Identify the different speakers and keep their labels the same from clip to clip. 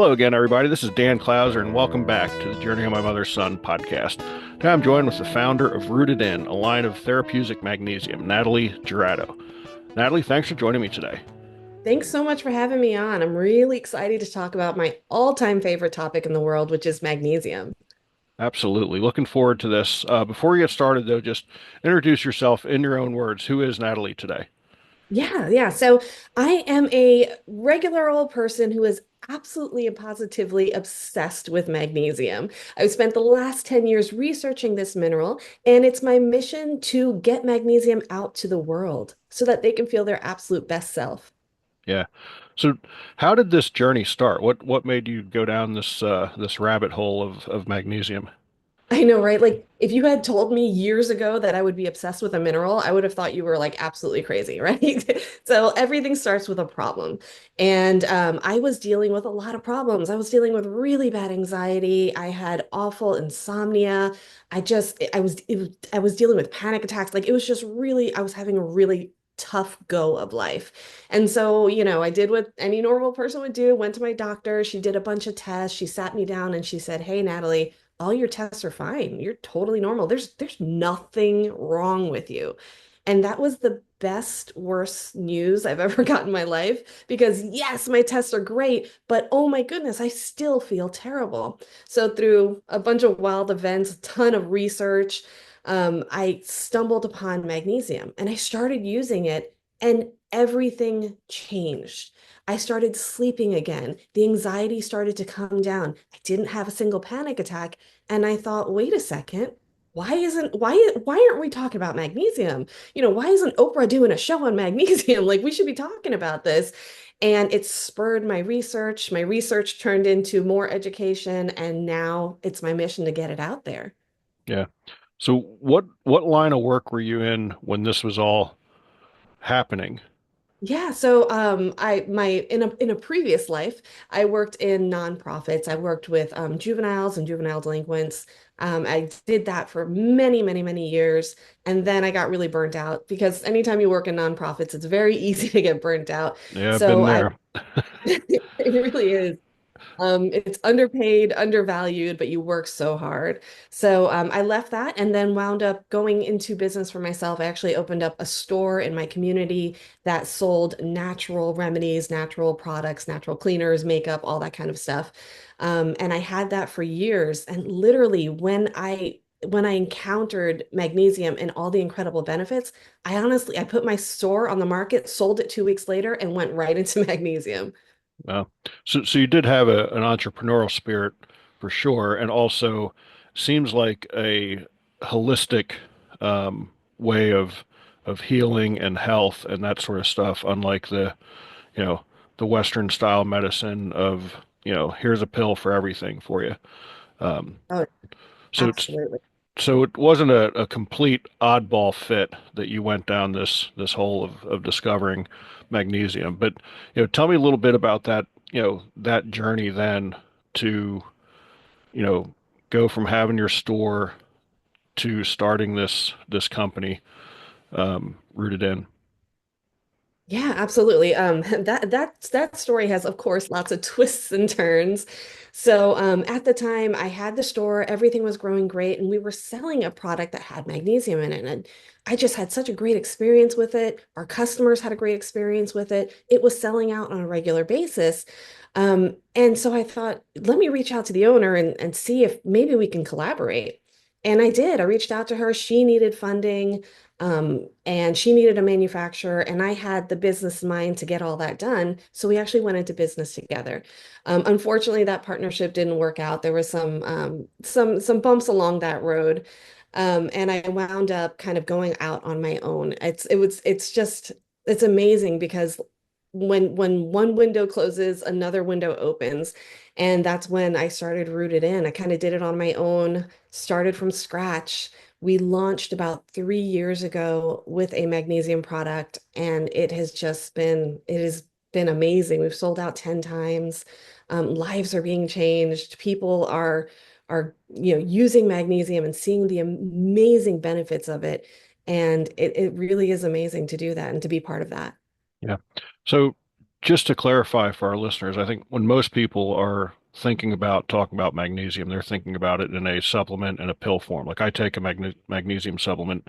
Speaker 1: Hello again, everybody. This is Dan Clouser, and welcome back to the Journey of My Mother's Son podcast. Today I'm joined with the founder of Rooted In, a line of therapeutic magnesium, Natalie Jurado. Natalie, thanks for joining me today.
Speaker 2: Thanks so much for having me on. I'm really excited to talk about my all-time favorite topic in the world, which is magnesium.
Speaker 1: Absolutely. Looking forward to this. Before we get started, though, just introduce yourself in your own words. Who is Natalie today?
Speaker 2: Yeah. So I am a regular old person who is absolutely and positively obsessed with magnesium. I've spent the last 10 years researching this mineral, and it's my mission to get magnesium out to the world so that they can feel their absolute best self.
Speaker 1: Yeah. So, how did this journey start? What made you go down this rabbit hole of magnesium?
Speaker 2: I know, right? Like, if you had told me years ago that I would be obsessed with a mineral, I would have thought you were like absolutely crazy, right? So everything starts with a problem. And I was dealing with a lot of problems. I was dealing with really bad anxiety. I had awful insomnia. I was dealing with panic attacks. Like, it was just really, I was having a really tough go of life. And so, I did what any normal person would do, went to my doctor. She did a bunch of tests. She sat me down and she said, "Hey, Natalie, all your tests are fine. You're totally normal. There's nothing wrong with you." And that was the best, worst news I've ever gotten in my life because yes, my tests are great, but oh my goodness, I still feel terrible. So through a bunch of wild events, a ton of research, I stumbled upon magnesium and I started using it and everything changed. I started sleeping again. The anxiety started to come down. I didn't have a single panic attack. And I thought, wait a second, why aren't we talking about magnesium? Why isn't Oprah doing a show on magnesium? Like we should be talking about this. And it spurred my research. My research turned into more education, and now it's my mission to get it out there.
Speaker 1: Yeah. So, what line of work were you in when this was all happening?
Speaker 2: Yeah, so I my in a previous life, I worked in nonprofits. I worked with juveniles and juvenile delinquents. I did that for many, many, many years, and then I got really burnt out because anytime you work in nonprofits, it's very easy to get burnt out.
Speaker 1: Yeah, I've been
Speaker 2: So I
Speaker 1: there.
Speaker 2: it really is. It's underpaid, undervalued, but you work so hard. So I left that and then wound up going into business for myself. I actually opened up a store in my community that sold natural remedies, natural products, natural cleaners, makeup, all that kind of stuff. And I had that for years. And literally, when I encountered magnesium and all the incredible benefits, I put my store on the market, sold it 2 weeks later, and went right into magnesium.
Speaker 1: Well, so you did have an entrepreneurial spirit for sure, and also seems like a holistic way of healing and health and that sort of stuff, unlike you know, the Western style medicine of, here's a pill for everything for you. Um,
Speaker 2: Oh,
Speaker 1: so it's
Speaker 2: absolutely.
Speaker 1: so it wasn't a complete oddball fit that you went down this hole of discovering magnesium. But tell me a little bit about that, that journey then to, you know, go from having your store to starting this company, rooted in.
Speaker 2: Yeah, absolutely. That story has, of course, lots of twists and turns. So at the time, I had the store, everything was growing great, and we were selling a product that had magnesium in it. And I just had such a great experience with it. Our customers had a great experience with it. It was selling out on a regular basis. And so I thought, let me reach out to the owner and see if maybe we can collaborate. And I did. I reached out to her. She needed funding. And she needed a manufacturer, and I had the business mind to get all that done. So we actually went into business together. Unfortunately, that partnership didn't work out. There was some bumps along that road, and I wound up kind of going out on my own. It's amazing because when one window closes, another window opens. And that's when I started Rooted In. I kind of did it on my own, started from scratch. We launched about 3 years ago with a magnesium product, and it has been amazing. We've sold out 10 times. Lives are being changed. People are using magnesium and seeing the amazing benefits of it. And it really is amazing to do that and to be part of that.
Speaker 1: Yeah. So just to clarify for our listeners, I think when most people are thinking about talking about magnesium, they're thinking about it in a supplement and a pill form. Like I take a magnesium supplement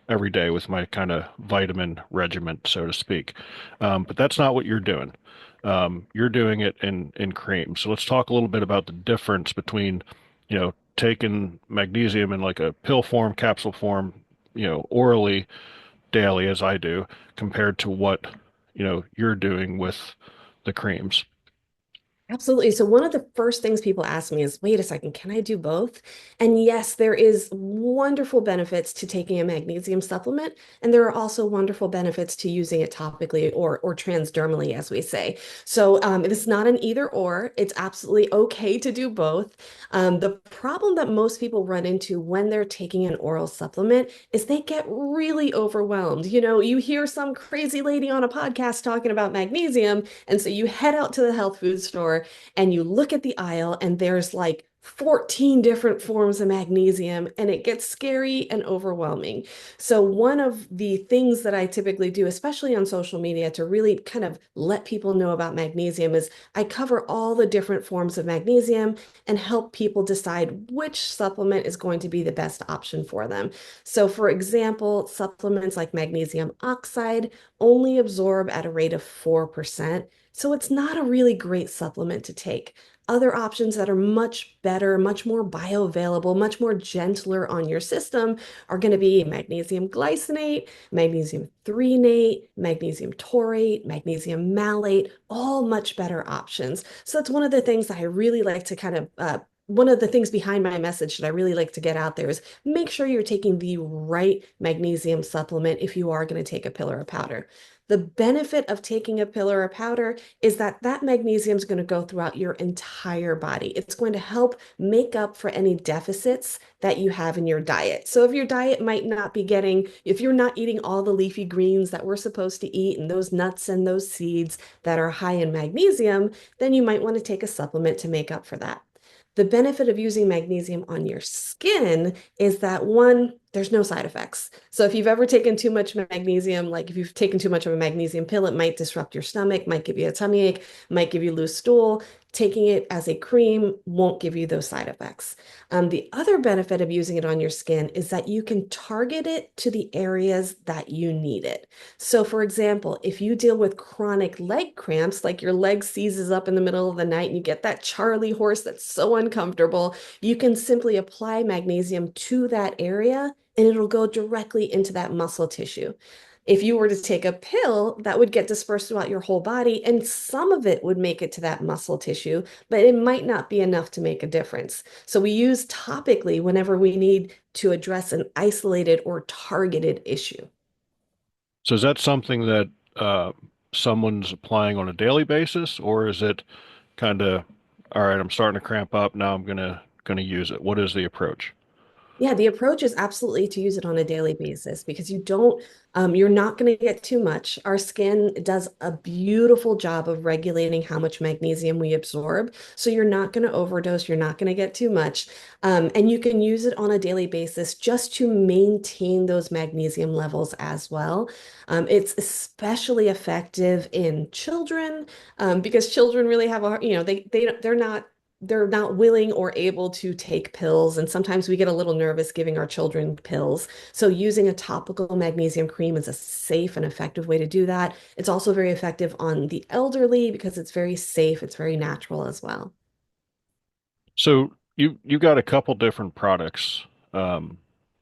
Speaker 1: every day with my kind of vitamin regimen, so to speak. But that's not what you're doing. You're doing it in cream. So let's talk a little bit about the difference between, taking magnesium in like a pill form, capsule form, orally daily as I do, compared to what, you're doing with the creams.
Speaker 2: Absolutely. So one of the first things people ask me is, wait a second, can I do both? And yes, there is wonderful benefits to taking a magnesium supplement, and there are also wonderful benefits to using it topically or transdermally, as we say. So it's not an either or. It's absolutely okay to do both. The problem that most people run into when they're taking an oral supplement is they get really overwhelmed. You hear some crazy lady on a podcast talking about magnesium, and so you head out to the health food store and you look at the aisle and there's like 14 different forms of magnesium and it gets scary and overwhelming. So one of the things that I typically do, especially on social media, to really kind of let people know about magnesium is I cover all the different forms of magnesium and help people decide which supplement is going to be the best option for them. So for example, supplements like magnesium oxide only absorb at a rate of 4%. So it's not a really great supplement to take. Other options that are much better, much more bioavailable, much more gentler on your system are going to be magnesium glycinate, magnesium threonate, magnesium taurate, magnesium malate, all much better options. So that's one of the things that I really like to kind of one of the things behind my message that I really like to get out there is make sure you're taking the right magnesium supplement if you are going to take a pill or a powder. The benefit of taking a pill or a powder is that that magnesium is going to go throughout your entire body. It's going to help make up for any deficits that you have in your diet. So if your diet might not be getting, if you're not eating all the leafy greens that we're supposed to eat and those nuts and those seeds that are high in magnesium, then you might want to take a supplement to make up for that. The benefit of using magnesium on your skin is that one, there's no side effects. So if you've ever taken too much magnesium, like if you've taken too much of a magnesium pill, it might disrupt your stomach, might give you a tummy ache, might give you loose stool. Taking it as a cream won't give you those side effects. The other benefit of using it on your skin is that you can target it to the areas that you need it. So, for example, if you deal with chronic leg cramps, like your leg seizes up in the middle of the night and you get that Charlie horse that's so uncomfortable, you can simply apply magnesium to that area and it'll go directly into that muscle tissue. If you were to take a pill, that would get dispersed throughout your whole body, and some of it would make it to that muscle tissue, but it might not be enough to make a difference. So we use topically whenever we need to address an isolated or targeted issue.
Speaker 1: So is that something that uh, someone's applying on a daily basis, or is it kind of, all right, I'm starting to cramp up, now I'm gonna use it. What is the approach?
Speaker 2: Yeah, the approach is absolutely to use it on a daily basis because you're not going to get too much. Our skin does a beautiful job of regulating how much magnesium we absorb. So you're not going to overdose, you're not going to get too much. And you can use it on a daily basis just to maintain those magnesium levels as well. It's especially effective in children because children really have they're not willing or able to take pills. And sometimes we get a little nervous giving our children pills. So using a topical magnesium cream is a safe and effective way to do that. It's also very effective on the elderly because it's very safe. It's very natural as well.
Speaker 1: So you got a couple different products. Um,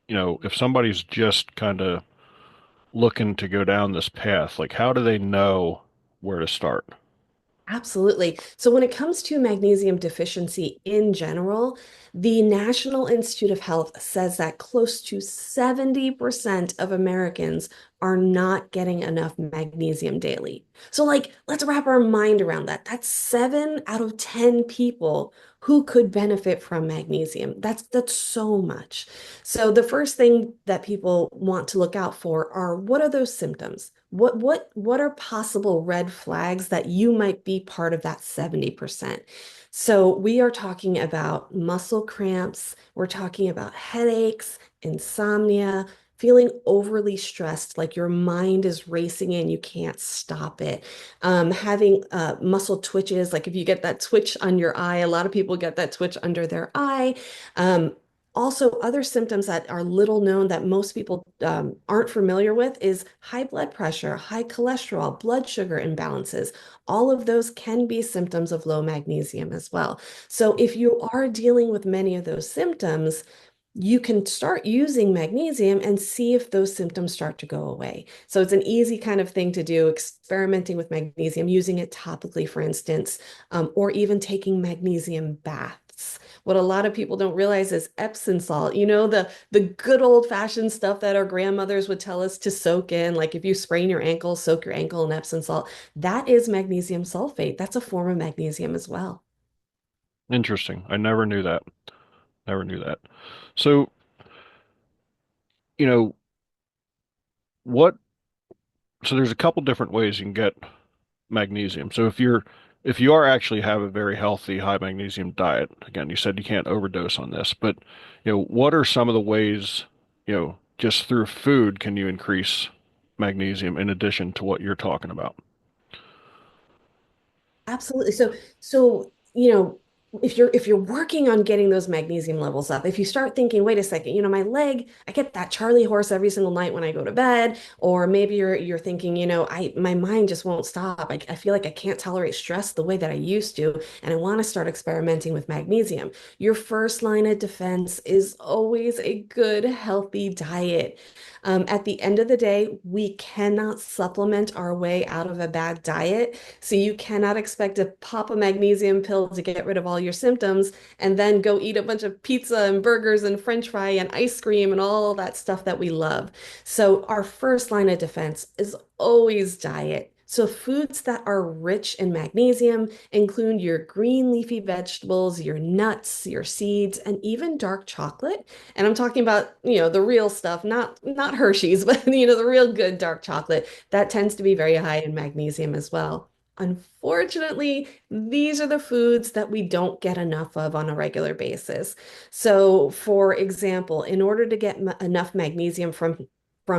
Speaker 1: if somebody's just kind of looking to go down this path, like how do they know where to start?
Speaker 2: Absolutely. So when it comes to magnesium deficiency in general, the National Institute of Health says that close to 70% of Americans are not getting enough magnesium daily. So like, let's wrap our mind around that. That's 7 out of 10 people who could benefit from magnesium. That's so much. So the first thing that people want to look out for are what are those symptoms? What are possible red flags that you might be part of that 70%? So we are talking about muscle cramps, we're talking about headaches, insomnia, feeling overly stressed, like your mind is racing and you can't stop it, having muscle twitches, like if you get that twitch on your eye, a lot of people get that twitch under their eye. Um, Also, other symptoms that are little known that most people aren't familiar with is high blood pressure, high cholesterol, blood sugar imbalances. All of those can be symptoms of low magnesium as well. So, if you are dealing with many of those symptoms, you can start using magnesium and see if those symptoms start to go away. So it's an easy kind of thing to do, experimenting with magnesium, using it topically, for instance, or even taking magnesium baths. What a lot of people don't realize is Epsom salt, the good old-fashioned stuff that our grandmothers would tell us to soak in, like if you sprain your ankle, soak your ankle in Epsom salt. That is magnesium sulfate. That's a form of magnesium as well.
Speaker 1: Interesting. I never knew that. Never knew that. So, you know, what, so there's a couple different ways you can get magnesium. So if you are actually have a very healthy high magnesium diet, again, you said you can't overdose on this, but what are some of the ways, just through food can you increase magnesium in addition to what you're talking about?
Speaker 2: Absolutely. So, if you're working on getting those magnesium levels up, if you start thinking, wait a second, my leg, I get that Charlie horse every single night when I go to bed, or maybe you're thinking, my mind just won't stop. I feel like I can't tolerate stress the way that I used to, and I want to start experimenting with magnesium. Your first line of defense is always a good, healthy diet. At the end of the day, we cannot supplement our way out of a bad diet. So you cannot expect to pop a magnesium pill to get rid of all your symptoms and then go eat a bunch of pizza and burgers and French fry and ice cream and all that stuff that we love. So our first line of defense is always diet. So foods that are rich in magnesium include your green leafy vegetables, your nuts, your seeds, and even dark chocolate. And I'm talking about, the real stuff, not Hershey's, but the real good dark chocolate. That tends to be very high in magnesium as well. Unfortunately, these are the foods that we don't get enough of on a regular basis. So, for example, in order to get enough magnesium from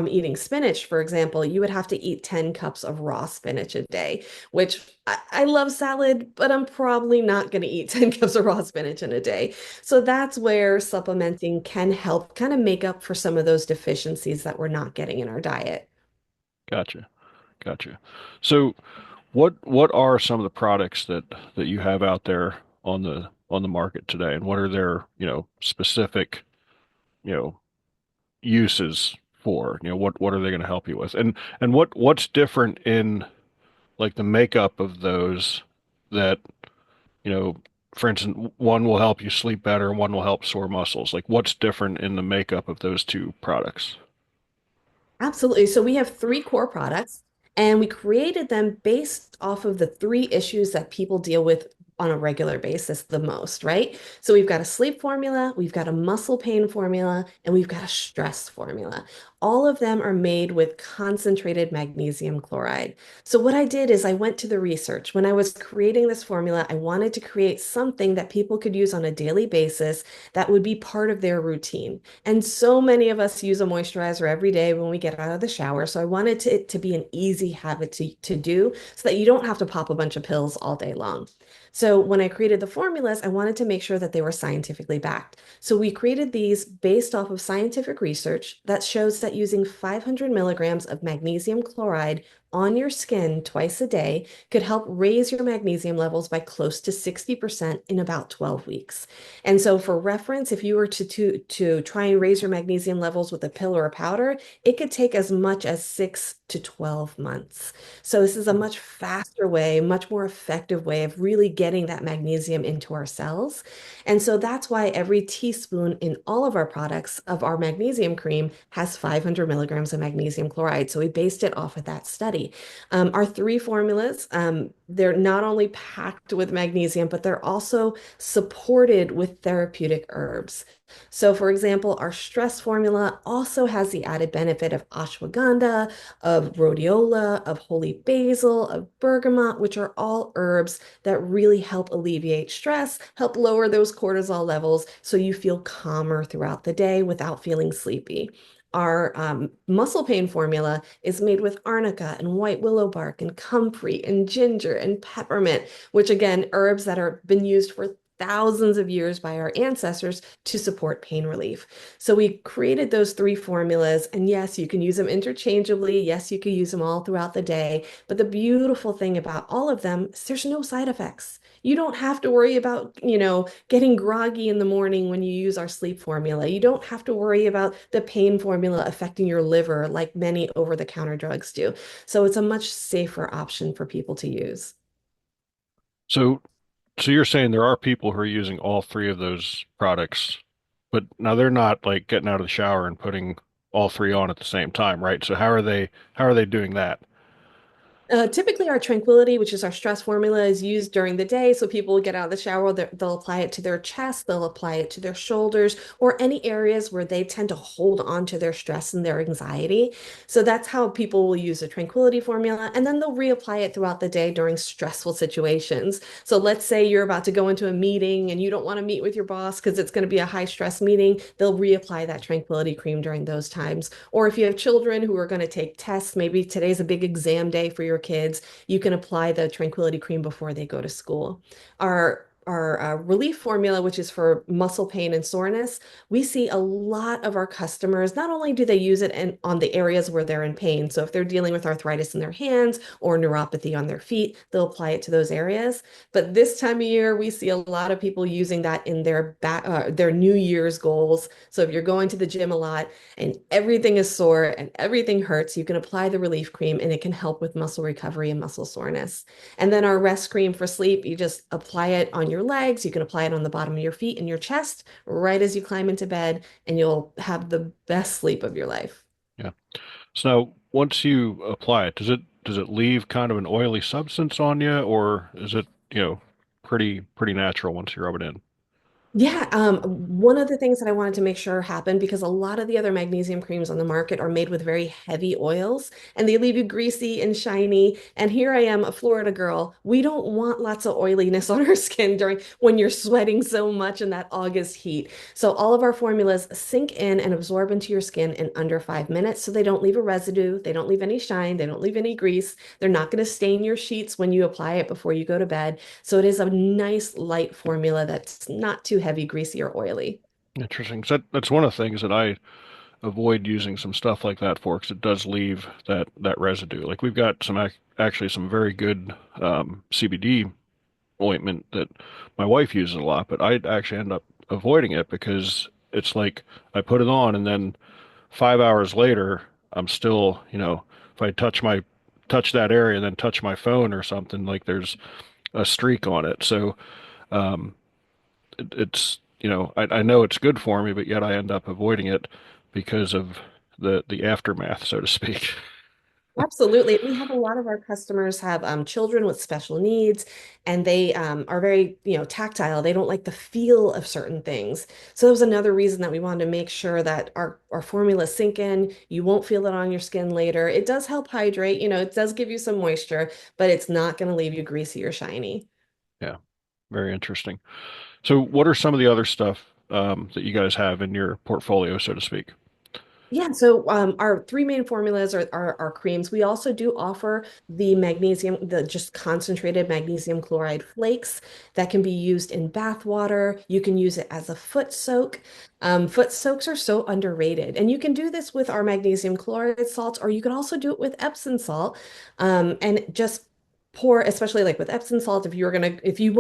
Speaker 2: eating spinach, for example, you would have to eat 10 cups of raw spinach a day, which I love salad, but I'm probably not going to eat 10 cups of raw spinach in a day. So that's where supplementing can help kind of make up for some of those deficiencies that we're not getting in our diet.
Speaker 1: Gotcha. Gotcha. So what are some of the products that you have out there on the market today, and what are their, specific, you know, uses for? What are they going to help you with? And what's different in like the makeup of those that, you know, for instance, one will help you sleep better, one will help sore muscles. Like what's different in the makeup of those two products?
Speaker 2: Absolutely. So we have three core products, and we created them based off of the three issues that people deal with on a regular basis the most, right? So we've got a sleep formula, we've got a muscle pain formula, and we've got a stress formula. All of them are made with concentrated magnesium chloride. So what I did is I went to the research. When I was creating this formula, I wanted to create something that people could use on a daily basis that would be part of their routine. And so many of us use a moisturizer every day when we get out of the shower. So I wanted it to be an easy habit to do so that you don't have to pop a bunch of pills all day long. So when I created the formulas, I wanted to make sure that they were scientifically backed. So we created these based off of scientific research that shows that using 500 milligrams of magnesium chloride on your skin twice a day could help raise your magnesium levels by close to 60% in about 12 weeks. And so for reference, if you were to try and raise your magnesium levels with a pill or a powder, it could take as much as 6 to 12 months. So this is a much faster way, much more effective way of really getting that magnesium into our cells. And so that's why every teaspoon in all of our products of our magnesium cream has 500 milligrams of magnesium chloride. So we based it off of that study. Our three formulas, they're not only packed with magnesium, but they're also supported with therapeutic herbs. So, for example, our stress formula also has the added benefit of ashwagandha, of rhodiola, of holy basil, of bergamot, which are all herbs that really help alleviate stress, help lower those cortisol levels so you feel calmer throughout the day without feeling sleepy. Our muscle pain formula is made with arnica and white willow bark and comfrey and ginger and peppermint, which again, herbs that are been used for thousands of years by our ancestors to support pain relief. So we created those three formulas, and yes, you can use them interchangeably. Yes, you can use them all throughout the day. But the beautiful thing about all of them is there's no side effects. You don't have to worry about, getting groggy in the morning when you use our sleep formula. You don't have to worry about the pain formula affecting your liver like many over-the-counter drugs do. So it's a much safer option for people to use.
Speaker 1: So, so you're saying there are people who are using all three of those products, but now they're not like getting out of the shower and putting all three on at the same time, right? So how are they doing that?
Speaker 2: Typically, our tranquility, which is our stress formula, is used during the day. So people get out of the shower, they'll apply it to their chest, they'll apply it to their shoulders, or any areas where they tend to hold on to their stress and their anxiety. So that's how people will use the tranquility formula. And then they'll reapply it throughout the day during stressful situations. So let's say you're about to go into a meeting and you don't want to meet with your boss because it's going to be a high stress meeting, they'll reapply that tranquility cream during those times. Or if you have children who are going to take tests, maybe today's a big exam day for your kids, you can apply the Tranquility Cream before they go to school. Our relief formula, which is for muscle pain and soreness, we see a lot of our customers, not only do they use it on the areas where they're in pain. So if they're dealing with arthritis in their hands or neuropathy on their feet, they'll apply it to those areas. But this time of year, we see a lot of people using that in their New Year's goals. So if you're going to the gym a lot, and everything is sore and everything hurts, you can apply the relief cream and it can help with muscle recovery and muscle soreness. And then our rest cream for sleep, you just apply it on your legs. You can apply it on the bottom of your feet and your chest right as you climb into bed, and you'll have the best sleep of your life.
Speaker 1: Yeah. So now, once you apply it, does it leave kind of an oily substance on you, or is it, pretty natural once you rub it in?
Speaker 2: Yeah, one of the things that I wanted to make sure happened because a lot of the other magnesium creams on the market are made with very heavy oils and they leave you greasy and shiny. And here I am, a Florida girl. We don't want lots of oiliness on our skin during when you're sweating so much in that August heat. So all of our formulas sink in and absorb into your skin in under 5 minutes. So they don't leave a residue, they don't leave any shine, they don't leave any grease. They're not going to stain your sheets when you apply it before you go to bed. So it is a nice light formula that's not too heavy, greasy, or oily.
Speaker 1: Interesting. So that's one of the things that I avoid using some stuff like that for, because it does leave that residue. Like we've got actually some very good CBD ointment that my wife uses a lot, but I actually end up avoiding it because it's like I put it on and then 5 hours later I'm still, if I touch that area and then touch my phone or something, like there's a streak on it. So um, it's, I know it's good for me, but yet I end up avoiding it because of the aftermath, so to speak.
Speaker 2: Absolutely. We have a lot of our customers have children with special needs, and they are very, tactile. They don't like the feel of certain things. So that was another reason that we wanted to make sure that our formulas sink in. You won't feel it on your skin later. It does help hydrate, it does give you some moisture, but it's not going to leave you greasy or shiny.
Speaker 1: Yeah, very interesting. So what are some of the other stuff that you guys have in your portfolio, so to speak?
Speaker 2: Yeah, so our three main formulas are creams. We also do offer the magnesium, the just concentrated magnesium chloride flakes that can be used in bath water. You can use it as a foot soak. Foot soaks are so underrated, and you can do this with our magnesium chloride salts, or you can also do it with Epsom salt, and just pour, especially like with Epsom salt, if you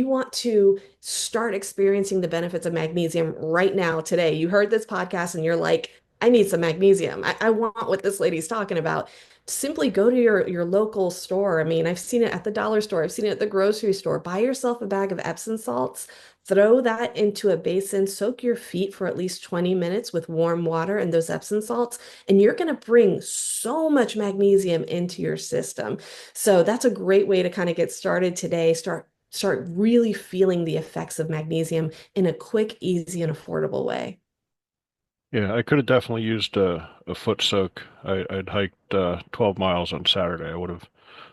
Speaker 2: want to start experiencing the benefits of magnesium right now, today, you heard this podcast and you're like, I need some magnesium. I want what this lady's talking about. Simply go to your local store. I mean, I've seen it at the dollar store. I've seen it at the grocery store. Buy yourself a bag of Epsom salts, throw that into a basin, soak your feet for at least 20 minutes with warm water and those Epsom salts, and you're going to bring so much magnesium into your system. So that's a great way to kind of get started today. Start really feeling the effects of magnesium in a quick, easy, and affordable way.
Speaker 1: Yeah, I could have definitely used a foot soak. I'd hiked 12 miles on Saturday. I would have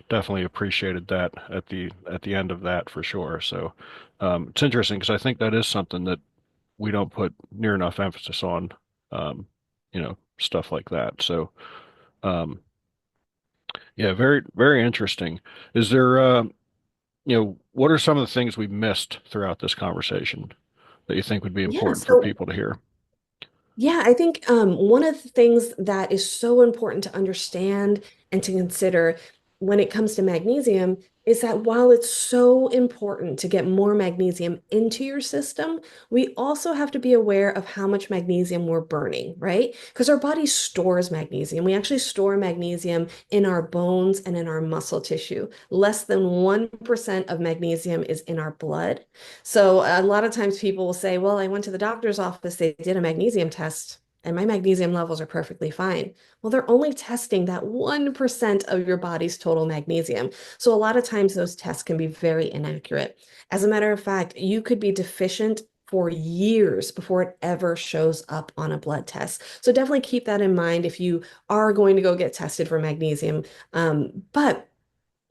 Speaker 1: definitely appreciated that at the end of that for sure. So it's interesting because I think that is something that we don't put near enough emphasis on, um, stuff like that. So, um, yeah, very, very interesting. Is there, what are some of the things we missed throughout this conversation that you think would be
Speaker 2: Yeah,
Speaker 1: important for
Speaker 2: so
Speaker 1: people to hear?
Speaker 2: yeah, I think one of the things that is so important to understand and to consider when it comes to magnesium is that while it's so important to get more magnesium into your system, we also have to be aware of how much magnesium we're burning, right? Because our body stores magnesium. We actually store magnesium in our bones and in our muscle tissue. Less than 1% of magnesium is in our blood. So a lot of times people will say, well, I went to the doctor's office, they did a magnesium test, and my magnesium levels are perfectly fine. Well, they're only testing that 1% of your body's total magnesium. So a lot of times those tests can be very inaccurate. As a matter of fact, you could be deficient for years before it ever shows up on a blood test. So definitely keep that in mind if you are going to go get tested for magnesium. But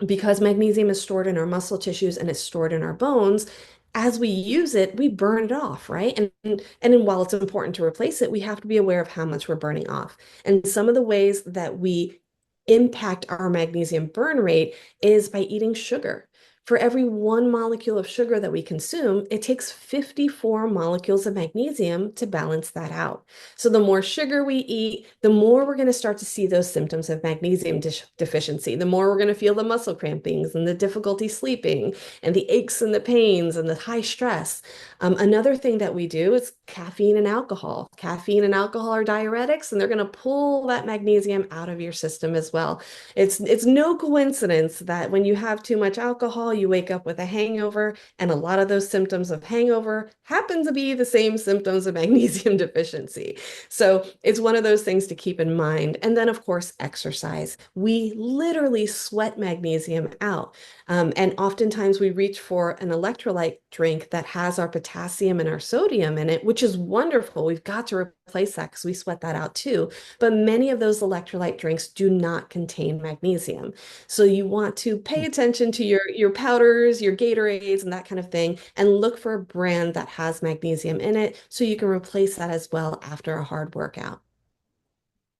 Speaker 2: because magnesium is stored in our muscle tissues and it's stored in our bones, as we use it, we burn it off, right? And while it's important to replace it, we have to be aware of how much we're burning off. And some of the ways that we impact our magnesium burn rate is by eating sugar. For every 1 molecule of sugar that we consume, it takes 54 molecules of magnesium to balance that out. So the more sugar we eat, the more we're going to start to see those symptoms of magnesium deficiency. The more we're going to feel the muscle crampings and the difficulty sleeping and the aches and the pains and the high stress. Another thing that we do is caffeine and alcohol. Caffeine and alcohol are diuretics, and they're going to pull that magnesium out of your system as well. It's no coincidence that when you have too much alcohol, you wake up with a hangover, and a lot of those symptoms of hangover happen to be the same symptoms of magnesium deficiency. So it's one of those things to keep in mind. And then, of course, exercise. We literally sweat magnesium out. And oftentimes we reach for an electrolyte drink that has our potassium and our sodium in it, which is wonderful. We've got to replace that because we sweat that out too. But many of those electrolyte drinks do not contain magnesium. So you want to pay attention to your powders, your Gatorades, and that kind of thing, and look for a brand that has magnesium in it so you can replace that as well after a hard workout.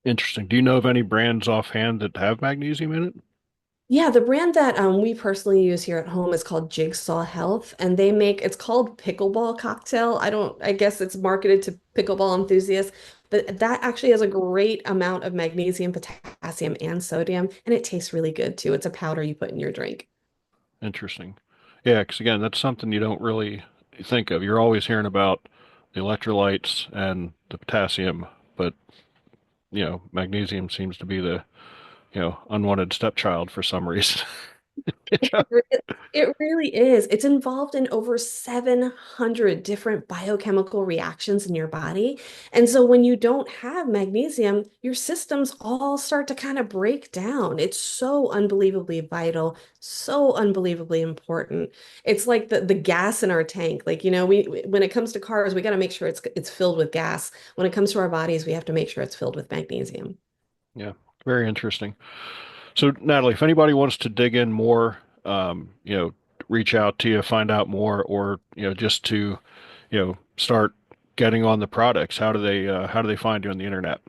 Speaker 1: Interesting. Do you know of any brands offhand that have magnesium in it?
Speaker 2: Yeah, the brand that we personally use here at home is called Jigsaw Health, and it's called Pickleball Cocktail. I guess it's marketed to pickleball enthusiasts, but that actually has a great amount of magnesium, potassium, and sodium, and it tastes really good too. It's a powder you put in your drink.
Speaker 1: Interesting. Yeah, because again, that's something you don't really think of. You're always hearing about the electrolytes and the potassium, but magnesium seems to be the, unwanted stepchild for some reason.
Speaker 2: It really is. It's involved in over 700 different biochemical reactions in your body. And so when you don't have magnesium, your systems all start to kind of break down. It's so unbelievably vital, so unbelievably important. It's like the gas in our tank. Like, when it comes to cars, we got to make sure it's filled with gas. When it comes to our bodies, we have to make sure it's filled with magnesium.
Speaker 1: Yeah, very interesting. So, Natalie, if anybody wants to dig in more, reach out to you, find out more, or just to, start getting on the products, how do they find you on the internet?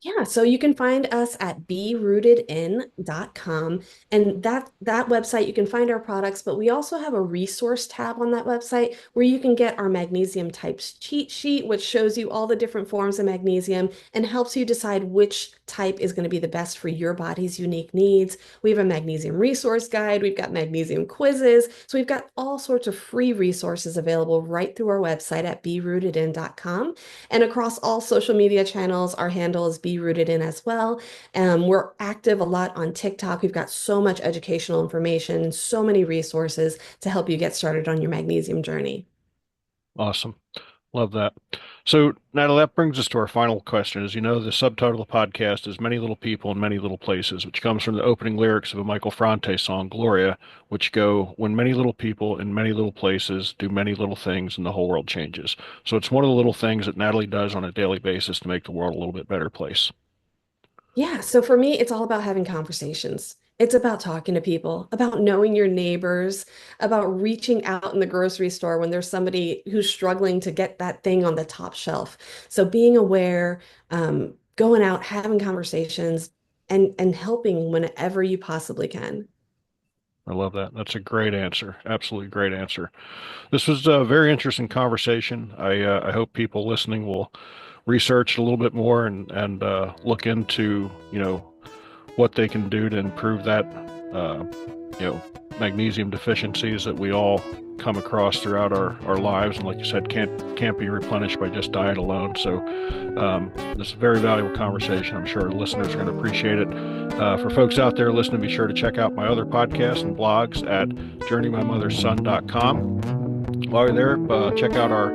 Speaker 2: Yeah, so you can find us at berootedin.com, and that website you can find our products, but we also have a resource tab on that website where you can get our magnesium types cheat sheet, which shows you all the different forms of magnesium and helps you decide which type is going to be the best for your body's unique needs. We have a magnesium resource guide, we've got magnesium quizzes, so we've got all sorts of free resources available right through our website at berootedin.com. And across all social media channels, our handle is Be Rooted In as well. We're active a lot on TikTok. We've got so much educational information, so many resources to help you get started on your magnesium journey.
Speaker 1: Awesome. Love that. So, Natalie, that brings us to our final question. As you know, the subtitle of the podcast is Many Little People in Many Little Places, which comes from the opening lyrics of a Michael Franti song, Gloria, which go, when many little people in many little places do many little things and the whole world changes. So it's one of the little things that Natalie does on a daily basis to make the world a little bit better place.
Speaker 2: Yeah, so for me, it's all about having conversations. It's about talking to people, about knowing your neighbors, about reaching out in the grocery store when there's somebody who's struggling to get that thing on the top shelf. So being aware, going out, having conversations, and helping whenever you possibly can.
Speaker 1: I love that. That's a great answer. Absolutely great answer. This was a very interesting conversation. I hope people listening will research a little bit more and look into, what they can do to improve that, uh, you know, magnesium deficiencies that we all come across throughout our lives, and like you said, can't be replenished by just diet alone. So, this is a very valuable conversation. I'm sure listeners are going to appreciate it. For folks out there listening, be sure to check out my other podcasts and blogs at journeymymotherson.com. While you're there, check out our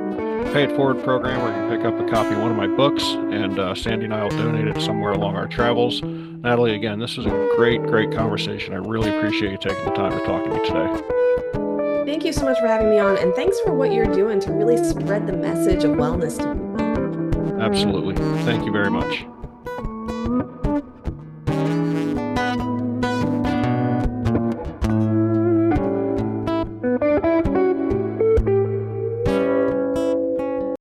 Speaker 1: Pay It Forward program where you can pick up a copy of one of my books, and Sandy and I will donate it somewhere along our travels. Natalie, again, this was a great conversation. I really appreciate you taking the time to talk to me today.
Speaker 2: Thank you so much for having me on, and thanks for what you're doing to really spread the message of wellness to people.
Speaker 1: Absolutely. Thank you very much.